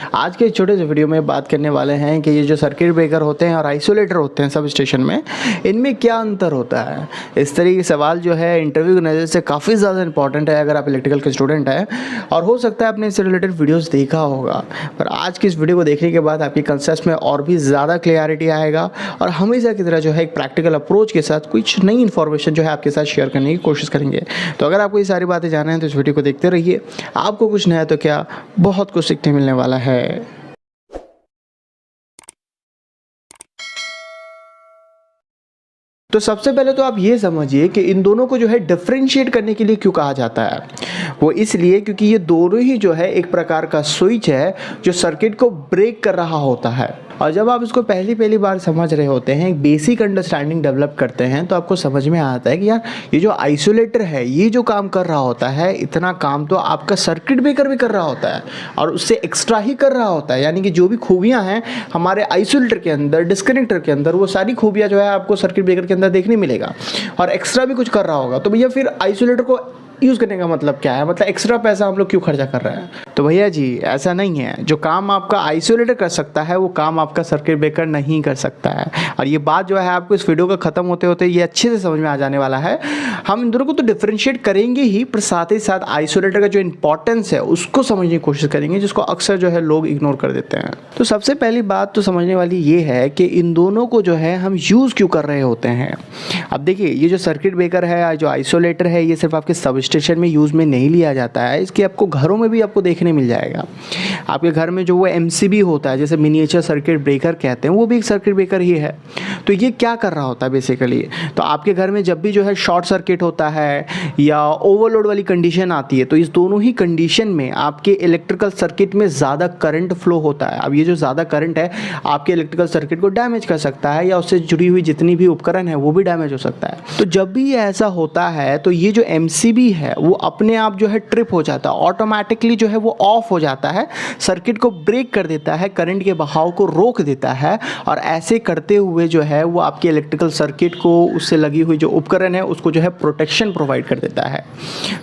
आज के छोटे से वीडियो में बात करने वाले हैं कि ये जो सर्किट ब्रेकर होते हैं और आइसोलेटर होते हैं सब स्टेशन में, इनमें क्या अंतर होता है। इस तरीके के सवाल जो है इंटरव्यू की नज़र से काफ़ी ज़्यादा इंपॉर्टेंट है अगर आप इलेक्ट्रिकल के स्टूडेंट हैं, और हो सकता है आपने इससे रिलेटेड वीडियोस देखा होगा। पर आज की इस वीडियो को देखने के बाद आपकी कंसेप्ट में और भी ज़्यादा क्लियरिटी आएगा और हमेशा की तरह जो है एक प्रैक्टिकल अप्रोच के साथ कुछ नई इन्फॉर्मेशन जो है आपके साथ शेयर करने की कोशिश करेंगे। तो अगर आपको ये सारी बातें जानना है तो इस वीडियो को देखते रहिए। आपको कुछ नया तो क्या, बहुत कुछ सीखने मिलने वाला है। तो सबसे पहले तो आप ये समझिए कि इन दोनों को जो है डिफरेंशिएट करने के लिए क्यों कहा जाता है। वो इसलिए क्योंकि ये दोनों ही जो है एक प्रकार का स्विच है जो सर्किट को ब्रेक कर रहा होता है। और जब आप इसको पहली बार समझ रहे होते हैं, एक बेसिक अंडरस्टैंडिंग डेवलप करते हैं, तो आपको समझ में आता है कि यार ये जो आइसोलेटर है ये जो काम कर रहा होता है, इतना काम तो आपका सर्किट ब्रेकर भी कर रहा होता है और उससे एक्स्ट्रा ही कर रहा होता है। यानी कि जो भी खूबियाँ हैं हमारे आइसोलेटर के अंदर, डिस्कनेक्टर के अंदर, वो सारी खूबियाँ जो है आपको सर्किट ब्रेकर के अंदर देखने मिलेगा और एक्स्ट्रा भी कुछ कर रहा होगा। तो भैया फिर आइसोलेटर को यूज़ करने का मतलब क्या है, मतलब एक्स्ट्रा पैसा हम लोग क्यों खर्चा कर रहे हैं। तो भैया जी ऐसा नहीं है, जो काम आपका आइसोलेटर कर सकता है वो काम आपका सर्किट ब्रेकर नहीं कर सकता है। और ये बात जो है आपको इस वीडियो का ख़त्म होते होते ये अच्छे से समझ में आ जाने वाला है। हम इन दोनों को तो डिफ्रेंशिएट करेंगे ही, पर साथ ही साथ आइसोलेटर का जो इंपॉर्टेंस है उसको समझने की कोशिश करेंगे, जिसको अक्सर जो है लोग इग्नोर कर देते हैं। तो सबसे पहली बात तो समझने वाली ये है कि इन दोनों को जो है हम यूज़ क्यों कर रहे होते हैं। अब देखिए, ये जो सर्किट ब्रेकर है, जो आइसोलेटर है, ये सिर्फ आपके सब स्टेशन में यूज़ में नहीं लिया जाता है, इसके आपको घरों में भी आपको देखने मिल जाएगा। आपके घर में जो वो MCB होता है, जैसे मिनिएचर सर्किट ब्रेकर कहते हैं, वो भी एक सर्किट ब्रेकर ही है। तो ये क्या कर रहा होता है बेसिकली, तो आपके घर में जब भी जो है शॉर्ट सर्किट होता है या ओवरलोड वाली कंडीशन आती है, तो इस दोनों ही कंडीशन में आपके इलेक्ट्रिकल सर्किट में ज़्यादा करंट फ्लो होता है। अब ये जो ज़्यादा करंट है आपके इलेक्ट्रिकल सर्किट को डैमेज कर सकता है या उससे जुड़ी हुई जितनी भी उपकरण है वो भी डैमेज हो सकता है। तो जब भी ऐसा होता है तो ये जो MCB है वो अपने आप जो है ट्रिप हो जाता है, ऑटोमेटिकली जो है वो ऑफ हो जाता है, सर्किट को ब्रेक कर देता है, करंट के बहाव को रोक देता है। और ऐसे करते हुए जो है वो आपके इलेक्ट्रिकल सर्किट को, उससे लगी हुई जो उपकरण है उसको जो है प्रोटेक्शन प्रोवाइड कर देता है।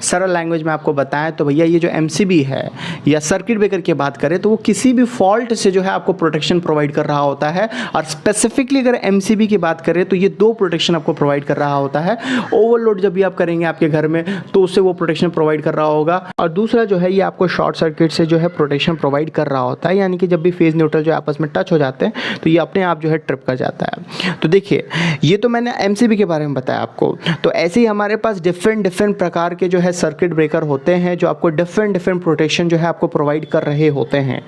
सरल लैंग्वेज में आपको बताएं तो भैया ये जो MCB है या सर्किट ब्रेकर की बात करें तो वो किसी भी फॉल्ट से जो है आपको प्रोटेक्शन प्रोवाइड कर रहा होता है। और स्पेसिफिकली अगर MCB की बात करें तो ये दो प्रोटेक्शन आपको प्रोवाइड कर रहा होता है। ओवरलोड जब भी आप करेंगे आपके घर में तो उससे वो प्रोटेक्शन प्रोवाइड कर रहा होगा, और दूसरा जो है ये आपको शॉर्ट सर्किट से जो है प्रोटेक्शन प्रोवाइड कर रहा होता है। यानी कि जब भी फेज न्यूट्रल जो आपस में टच हो जाते हैं तो ये अपने आप जो है ट्रिप कर जाता है। तो देखिए, ये तो मैंने MCB के बारे में बताया आपको। तो ऐसे ही हमारे पास डिफरेंट प्रकार के जो है सर्किट ब्रेकर होते हैं जो आपको डिफरेंट प्रोटेक्शन जो है आपको प्रोवाइड कर रहे होते हैं।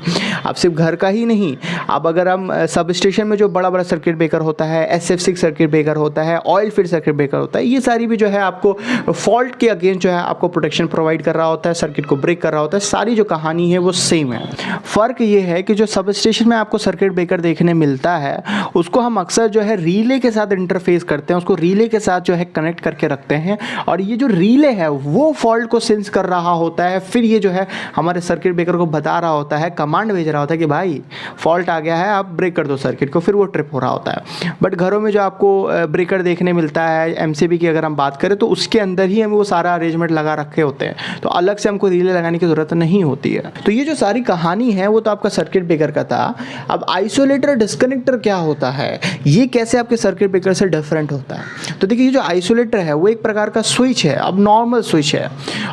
अब सिर्फ घर का ही नहीं, अब अगर हम सब स्टेशन में जो बड़ा सर्किट ब्रेकर होता है, SF6 सर्किट ब्रेकर होता है, ऑयल फील्ड सर्किट ब्रेकर होता है, ये सारी भी जो है आपको फॉल्ट के अगेंस्ट जो है आपको प्रोटेक्शन प्रोवाइड कर रहा होता है, सर्किट को ब्रेक कर रहा होता है। सारी जो कहानी है वो सेम है। फ़र्क ये है कि जो सब स्टेशन में आपको सर्किट ब्रेकर देखने मिलता है उसको हम अक्सर जो है रिले के साथ इंटरफेस करते हैं, उसको रिले के साथ जो है कनेक्ट करके रखते हैं, और ये जो रिले है वो फॉल्ट को सेंस कर रहा होता है। फिर ये जो है हमारे सर्किट ब्रेकर को बता रहा होता है, कमांड भेज रहा होता है कि भाई फॉल्ट आ गया है, आप ब्रेक कर दो सर्किट को, फिर वो ट्रिप हो रहा होता है। बट घरों में जो आपको ब्रेकर देखने मिलता है MCB की अगर हम बात करें तो उसके अंदर ही हम वो सारा अरेंजमेंट लगा रखे होते हैं, तो अलग से हमको रिले लगाने की ज़रूरत नहीं होती है। तो ये जो सारी कहानी है वो तो आपका सर्किट ब्रेकर का था। अब आइसोलेटर डिस्कनेक्टर क्या होता है, ये कैसे आपके सर्किट ब्रेकर से डिफरेंट होता है। तो देखिए, ये जो आइसोलेटर है वो एक प्रकार का स्विच है, अब नॉर्मल स्विच है,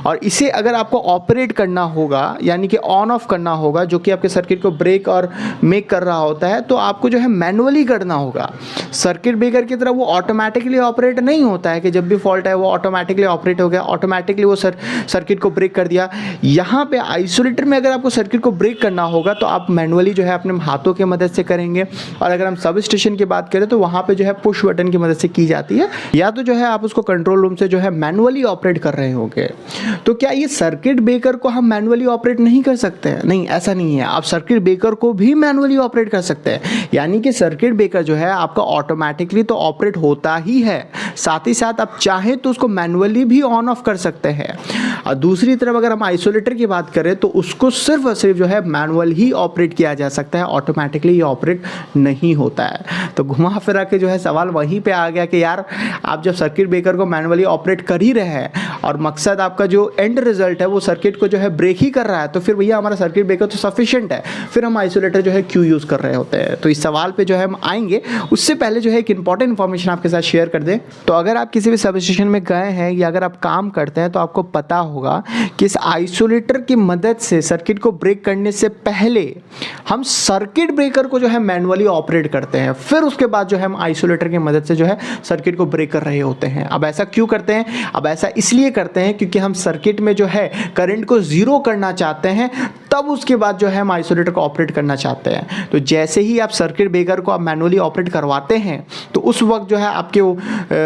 और इसे अगर आपको ऑपरेट करना होगा यानी कि ऑन ऑफ करना होगा, जो कि आपके सर्किट को ब्रेक और मेक कर रहा होता है, तो आपको जो है मैनुअली करना होगा। सर्किट ब्रेकर की तरह वो ऑटोमेटिकली ऑपरेट नहीं होता है कि जब भी फॉल्ट है वो ऑटोमेटिकली ऑपरेट हो गया, ऑटोमेटिकली वो सर्किट को ब्रेक कर दिया। यहाँ पे आइसोलेटर में अगर आपको सर्किट को ब्रेक करना होगा तो आप मैनुअली जो है अपने हाथों की मदद से करेंगे, और अगर हम सब स्टेशन की बात करें तो वहाँ पे जो है पुश बटन की मदद से की जाती है, या तो जो है आप उसको कंट्रोल रूम से जो है मैनुअली ऑपरेट कर रहे होंगे। तो क्या ये सर्किट ब्रेकर को हम मैनुअली ऑपरेट नहीं कर सकते हैं? नहीं, ऐसा नहीं है। आप सर्किट ब्रेकर को भी मैनुअली ऑपरेट कर सकते हैं, यानी कि सर्किट ब्रेकर जो है आपका ऑटोमेटिकली तो ऑपरेट होता ही है, साथ ही साथ आप चाहें तो उसको मैनुअली भी ऑन ऑफ कर सकते हैं। और दूसरी तरफ अगर हम आइसोलेटर की बात करें तो उसको सिर्फ और सिर्फ जो है मैनुअल ही ऑपरेट किया जा सकता है, ऑटोमेटिकली ये ऑपरेट नहीं होता है। तो घुमा फिरा के जो है सवाल वहीं पे आ गया कि यार आप जब सर्किट ब्रेकर को मैनुअली ऑपरेट कर ही रहे हैं और मकसद आपका जो एंड रिजल्ट है वो सर्किट को जो है ब्रेक ही कर रहा है, तो फिर भैया हमारा सर्किट ब्रेकर तो सफिशिएंट है, फिर हम आइसोलेटर जो है क्यों यूज़ कर रहे होते हैं। तो इस सवाल पे जो है हम आएंगे, उससे पहले जो है एक इंपॉर्टेंट इन्फॉर्मेशन आपके साथ शेयर कर दें। तो अगर आप किसी भी सब स्टेशन में गए हैं या अगर आप काम करते हैं तो आपको पता होगा कि इस आइसोलेटर की मदद से सर्किट को ब्रेक करने से पहले हम सर्किट ब्रेकर को जो है मैनुअली ऑपरेट करते हैं, फिर उसके बाद जो है हम आइसोलेटर की मदद से जो है सर्किट को ब्रेक कर रहे होते हैं। अब ऐसा क्यों करते हैं? अब ऐसा इसलिए करते हैं क्योंकि हम सर्किट में जो है करंट को जीरो करना चाहते हैं, तब उसके बाद जो है हम आइसोलेटर को ऑपरेट करना चाहते हैं। तो जैसे ही आप सर्किट ब्रेकर को आप मैनुअली ऑपरेट करवाते हैं तो उस वक्त जो है आपके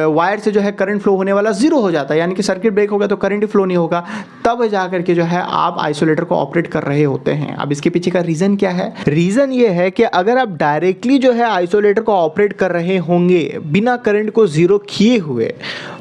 वायर से जो है करंट फ्लो होने वाला जीरो हो जाता है, यानी कि सर्किट ब्रेक हो गया तो करंट ही फ्लो नहीं होगा, तब जाकर के जो है आप आइसोलेटर को ऑपरेट कर रहे होते हैं। अब इसके पीछे का रीज़न क्या है? रीज़न ये है कि अगर आप डायरेक्टली जो है आइसोलेटर को ऑपरेट कर रहे होंगे बिना करंट को जीरो किए हुए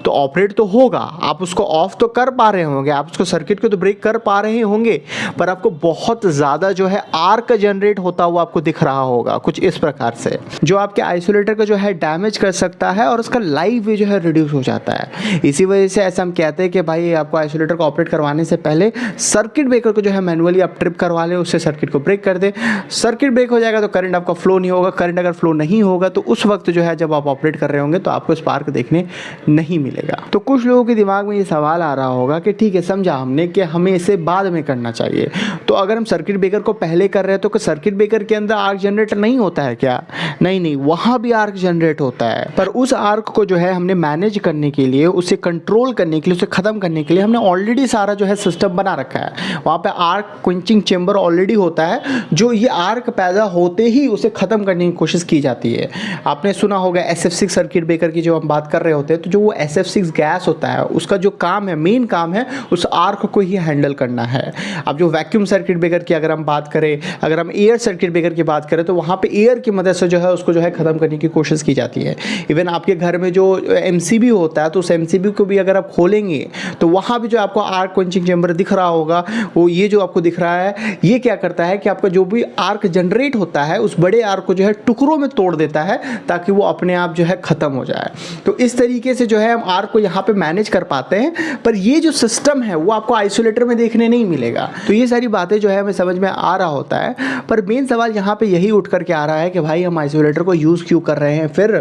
तो ऑपरेट तो होगा, आप उसको ऑफ तो कर पा रहे होंगे, आप उसको सर्किट को तो ब्रेक कर पा रहे होंगे, पर आपको बहुत ज़्यादा जो है आर्क जनरेट होता हुआ आपको दिख रहा होगा कुछ इस प्रकार से, जो आपके आइसोलेटर को जो है डैमेज कर सकता है और उसका लाइफ भी जो है रिड्यूस हो जाता है। इसी वजह से ऐसा हम कहते हैं कि भाई आपको आइसोलेटर को ऑपरेट करवाने से पहले सर्किट ब्रेकर को जो है मैनुअली आप ट्रिप करवा लें, उससे सर्किट को ब्रेक कर दें। सर्किट ब्रेक हो जाएगा तो करंट आपका फ्लो नहीं होगा, करंट अगर फ्लो नहीं होगा तो उस वक्त जो है जब आप ऑपरेट कर रहे होंगे तो आपको स्पार्क देखने नहीं मिलेगा। तो कुछ लोगों के दिमाग में ये सवाल आ रहा होगा कि ठीक है, समझा हमने कि हमें इसे बाद में करना चाहिए, तो अगर हम सर्किट ब्रेकर को पहले कर रहे हैं तो सर्किट ब्रेकर के अंदर आर्क जनरेट नहीं होता है क्या? नहीं, वहाँ भी आर्क जनरेट होता है, पर उस आर्क को जो है हमने मैनेज करने के लिए, उसे कंट्रोल करने के लिए, उसे ख़त्म करने के लिए हमने ऑलरेडी सारा जो है सिस्टम बना रखा है। वहाँ पे आर्क क्विंचिंग चेंबर ऑलरेडी होता है, जो ये आर्क पैदा होते ही उसे ख़त्म करने की कोशिश की जाती है। आपने सुना होगा SF6 सर्किट ब्रेकर की जो हम बात कर रहे होते हैं, तो जो वो SF6 गैस होता है उसका जो काम है, मेन काम है उस आर्क को ही हैंडल करना है। अब जो वैक्यूम सर्किट ब्रेकर की अगर हम बात करें, अगर हम एयर सर्किट ब्रेकर की बात करें, तो वहाँ पे एयर की मदद से जो है उसको जो है ख़त्म करने की कोशिश की जाती है। इवन आपके घर में जो MCB होता है तो उस MCB को भी अगर आप खोलेंगे तो वहाँ भी जो आपको आर्क क्वेंचिंग चेंबर दिख रहा होगा, वो ये जो आपको दिख रहा है, ये क्या करता है कि आपका जो भी आर्क जनरेट होता है उस बड़े आर्क को जो है टुकड़ों में तोड़ देता है ताकि वो अपने आप जो है ख़त्म हो जाए। तो इस तरीके से जो है हम आर्क को यहाँ पे मैनेज कर पाते हैं, पर ये जो सिस्टम है वो आपको आइसोलेटर में देखने नहीं मिलेगा। तो ये सारी बातें जो है हमें समझ में आ रहा होता है, पर मेन सवाल यहाँ पे यही उठ करके आ रहा है कि भाई हम आइसोलेटर को यूज़ क्यों कर रहे हैं फिर?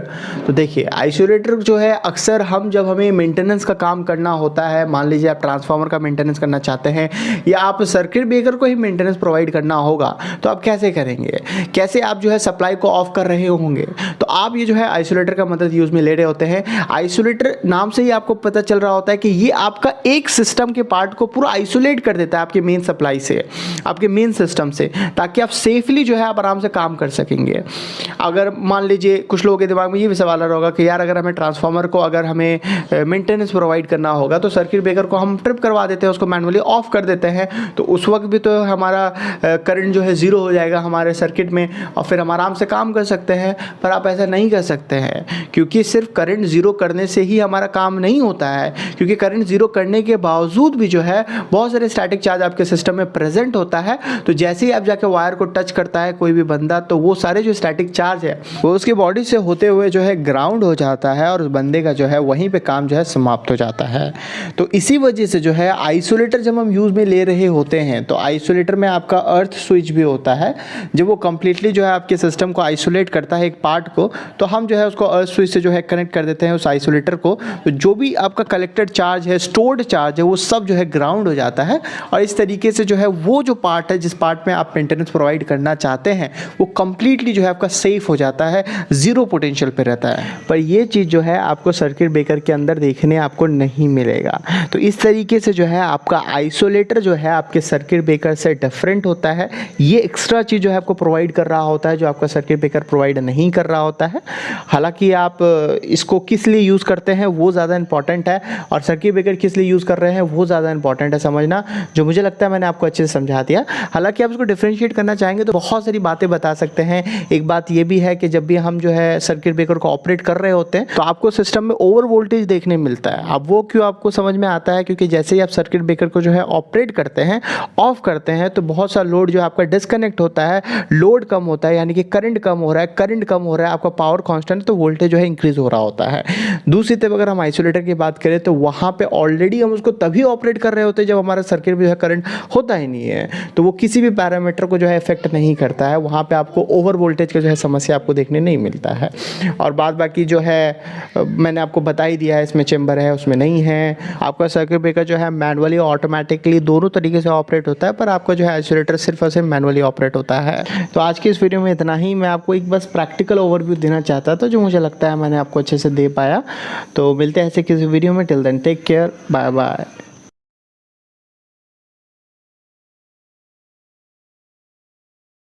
तो देखिए, आइसोलेटर जो है अक्सर हम जब हमें मेंटेनेंस का काम करना होता है, मान लीजिए आप ट्रांसफार्मर का मेंटेनेंस करना चाहते हैं या आप सर्किट ब्रेकर को ही मेंटेनेंस प्रोवाइड करना होगा, तो आप कैसे करेंगे? कैसे आप जो है सप्लाई को ऑफ कर रहे होंगे? तो आप ये जो है आइसोलेटर का मदद यूज़ में ले रहे होते हैं। आइसोलेटर नाम से ही आपको पता चल रहा होता है कि ये आपका एक सिस्टम के पार्ट को पूरा आइसोलेट कर देता है आपके मेन सप्लाई से, आपके मेन सिस्टम से, ताकि आप सेफली जो है आप आराम से काम कर सकेंगे। अगर मान लीजिए कुछ लोगों के दिमाग में ये भी सवाल आ रहा होगा कि यार अगर हमें ट्रांसफार्मर को अगर हमें मेंटेनेंस प्रोवाइड करना होगा तो सर्किट ब्रेकर को हम ट्रिप करवा देते हैं, उसको मैनुअली ऑफ कर देते हैं, तो उस वक्त भी तो हमारा करंट जो है ज़ीरो हो जाएगा हमारे सर्किट में और फिर हम आराम से काम कर सकते हैं। पर आप ऐसा नहीं कर सकते हैं, क्योंकि सिर्फ करंट ज़ीरो करने से ही हमारा काम नहीं होता है, क्योंकि करंट ज़ीरो करने के बावजूद भी जो है बहुत सारे स्टैटिक चार्ज आपके सिस्टम में प्रेजेंट होता है। तो जैसे ही आप जाके वायर को टच करता है कोई भी बंदा, तो वो सारे जो स्टैटिक चार्ज है वो उसकी बॉडी से होते हुए जो है ग्राउंड हो जाता है और उस बंदे का जो है वहीं पे काम जो है समाप्त हो जाता है। तो इसी वजह से जो है आइसोलेटर जब हम यूज़ में ले रहे होते हैं तो आइसोलेटर में आपका अर्थ स्विच भी होता है, जब वो कम्प्लीटली जो है आपके सिस्टम को आइसोलेट करता है एक पार्ट को, तो हम जो है उसको अर्थ स्विच से जो है कनेक्ट कर देते हैं उस आइसोलेटर को। तो जो भी आपका कलेक्टेड चार्ज है, स्टोर्ड चार्ज है, वो सब जो है ग्राउंड हो जाता है और इस तरीके से जो है वो जो पार्ट है जिस पार्ट में आप मेंटेनेंस प्रोवाइड करना चाहते हैं वो कम्प्लीटली जो है आपका सेफ हो जाता है, जीरो पोटेंशियल पे रहता है। पर ये चीज़ जो है आपको सर्किट ब्रेकर के अंदर देखने आपको नहीं मिलेगा। तो इस तरीके से जो है आपका आइसोलेटर जो है आपके सर्किट ब्रेकर से डिफरेंट होता है। ये एक्स्ट्रा चीज़ जो है आपको प्रोवाइड कर रहा होता है जो आपका सर्किट ब्रेकर प्रोवाइड नहीं कर रहा होता है। हालांकि आप इसको किस लिए यूज़ करते हैं वो वो ज़्यादा इंपॉर्टेंट है, और सर्किट ब्रेकर किस लिए यूज़ कर रहे हैं वो ज़्यादा इंपॉर्टेंट है समझना, जो मुझे लगता है मैंने आपको अच्छे से समझा दिया। हालांकि आप इसको डिफ्रेंशिएट करना चाहेंगे तो बहुत सारी बातें बता सकते हैं। एक बात ये भी है कि जब भी हम जो है सर्किट ब्रेकर को ऑपरेट कर रहे होते हैं तो आपको सिस्टम में ओवर वोल्टेज देखने मिलता है। अब वो क्यों आपको समझ में आता है, क्योंकि जैसे ही आप सर्किट ब्रेकर को जो है ऑपरेट करते हैं, ऑफ करते हैं, तो बहुत सा लोड जो है आपका डिस्कनेक्ट होता है, लोड कम होता है, यानी कि करंट कम हो रहा है, करंट कम हो रहा है, आपका पावर कांस्टेंट, तो वोल्टेज जो है इंक्रीज हो रहा होता है। दूसरी तरफ अगर हम आइसोलेटर की बात करें तो वहाँ पे ऑलरेडी हम उसको तभी ऑपरेट कर रहे होते हैं जब हमारा सर्किट में जो है करंट होता ही नहीं है, तो वो किसी भी पैरामीटर को जो है इफेक्ट नहीं करता है, वहाँ पे आपको ओवर वोल्टेज का जो है समस्या आपको देखने नहीं मिलता है। और बाद बाकी जो है मैंने आपको बता ही दिया है, इसमें चेंबर है उसमें नहीं है। आपका सर्किट ब्रेकर जो है मैनुअली ऑटोमेटिकली दोनों तरीके से ऑपरेट होता है, पर आपका जो है आइसोलेटर सिर्फ और सिर्फ मैनुअली ऑपरेट होता है। तो आज के इस वीडियो में इतना ही। मैं आपको एक बस प्रैक्टिकल ओवरव्यू देना चाहता था जो मुझे लगता है मैंने आपको अच्छे से दे पाया। तो मिलते हैं ऐसे किसी वीडियो में। Till then take care, bye bye.